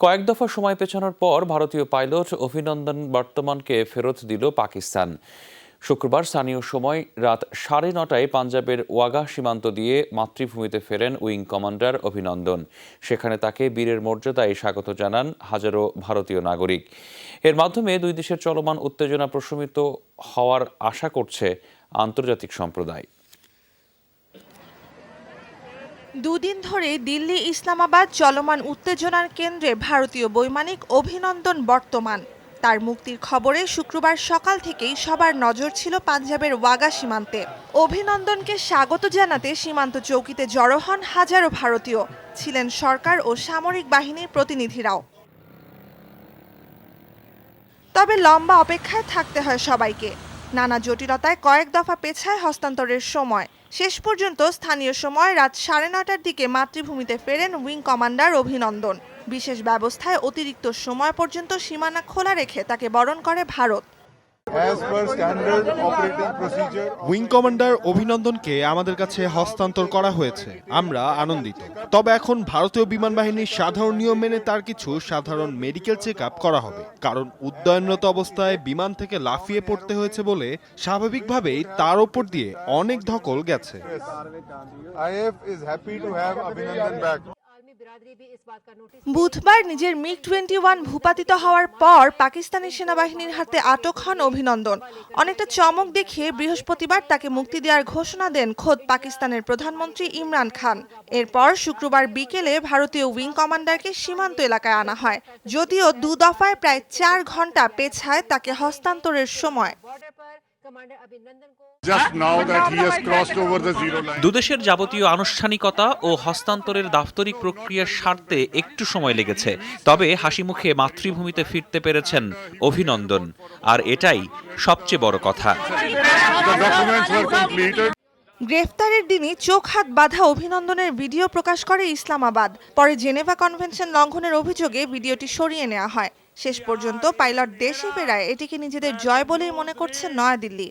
কয়েক দফা সময় পেছানোর পর ভারতীয় পাইলট অভিনন্দন বর্তমানকে ফেরত দিল পাকিস্তান। শুক্রবার স্থানীয় সময় রাত 9:30টায় পাঞ্জাবের ওয়াগা সীমান্ত দিয়ে মাতৃভূমিতে ফেরেন উইং কমান্ডার অভিনন্দন। সেখানে তাকে বীরের মর্যাদায় স্বাগত জানান হাজারো ভারতীয় নাগরিক। এর মাধ্যমে দুই দেশের চলমান উত্তেজনা প্রশমিত হওয়ার আশা করছে আন্তর্জাতিক সম্প্রদায়। দুদিন ধরে দিল্লি ইসলামাবাদ চলমান উত্তেজনার কেন্দ্রে ভারতীয় বৈমানিক অভিনন্দন বর্তমান। তার মুক্তির খবরে শুক্রবার সকাল থেকেই সবার নজর ছিল পাঞ্জাবের ওয়াগা সীমান্তে। অভিনন্দনকে স্বাগত জানাতে সীমান্ত চৌকিতে জড়ো হন হাজারো ভারতীয়, ছিলেন সরকার ও সামরিক বাহিনীর প্রতিনিধিরাও। তবে লম্বা অপেক্ষায় থাকতে হয় সবাইকে। নানা জটিলতায় কয়েক দফা পেছায় হস্তান্তরের সময়। শেষ পর্যন্ত স্থানীয় সময় রাত 9:30টার দিকে মাতৃভূমিতে ফেরেন উইং কমান্ডার অভিনন্দন। বিশেষ ব্যবস্থায় অতিরিক্ত সময় পর্যন্ত সীমানা খোলা রেখে তাকে বরণ করে ভারত। উইং কমান্ডার অভিনন্দনকে আমাদের কাছে হস্তান্তর করা হয়েছে, আমরা আনন্দিত। তবে এখন ভারতীয় বিমান বাহিনীর সাধারণ নিয়ম মেনে তার কিছু সাধারণ মেডিকেল চেক আপ করা হবে, কারণ উড্ডয়নরত অবস্থায় বিমান থেকে লাফিয়ে পড়তে হয়েছে বলে স্বাভাবিকভাবেই তার ওপর দিয়ে অনেক ধকল গেছে। বুধবার নিজের MiG-21 ভূপাতিত হওয়ার পর পাকিস্তানি সেনাবাহিনীর হাতে আটক হন অভিনন্দন। অনেকটা চমক দেখিয়ে বৃহস্পতিবার তাকে মুক্তি দেওয়ার ঘোষণা দেন খোদ পাকিস্তানের প্রধানমন্ত্রী ইমরান খান। এরপর শুক্রবার বিকেলে ভারতীয় উইং কমান্ডারকে সীমান্ত এলাকায় আনা হয়, যদিও দু দফায় প্রায় 4 ঘন্টা পেছায় তাকে হস্তান্তরের সময়। দুদেশের যাবতীয় আনুষ্ঠানিকতা ও হস্তান্তরের দাপ্তরিক প্রক্রিয়ার স্বার্থে একটু সময় লেগেছে, তবে হাসিমুখে মাতৃভূমিতে ফিরতে পেরেছেন অভিনন্দন, আর এটাই সবচেয়ে বড় কথা। গ্রেফতারের দিনই চোখ হাত বাঁধা অভিনন্দনের ভিডিও প্রকাশ করে ইসলামাবাদ। পরে জেনেভা কনভেনশন লঙ্ঘনের অভিযোগে ভিডিওটি সরিয়ে নেওয়া হয়। শেষ পর্যন্ত পাইলট দেশে ফেরায় এটিকে নিজেদের জয় বলেই মনে করছে নয়াদিল্লি।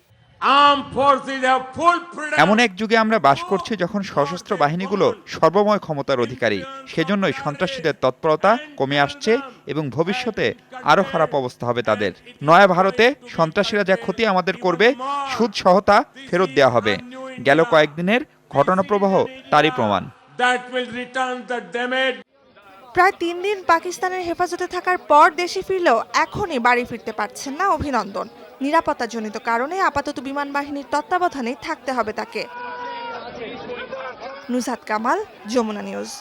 এমন এক যুগে আমরা বাস করছি যখন সশস্ত্র বাহিনীগুলো সর্বময় ক্ষমতার অধিকারী। সেজন্যই সন্ত্রাসীদের তৎপরতা কমে আসছে এবং ভবিষ্যতে আরও খারাপ অবস্থা হবে তাদের। নয়া ভারতে সন্ত্রাসীরা যা ক্ষতি আমাদের করবে, সুদ সহতা ফেরত দেওয়া হবে। গেল কয়েকদিনের ঘটনাপ্রবাহ তারই প্রমাণ। প্রায় 3 দিন পাকিস্তানের হেফাজতে থাকার পর দেশে ফিরলেও এখনই বাড়ি ফিরতে পারছেন না অভিনন্দন। নিরাপত্তাজনিত কারণে আপাতত বিমান বাহিনীর তত্ত্বাবধানেই থাকতে হবে তাকে। নুসরাত কামাল, যমুনা নিউজ।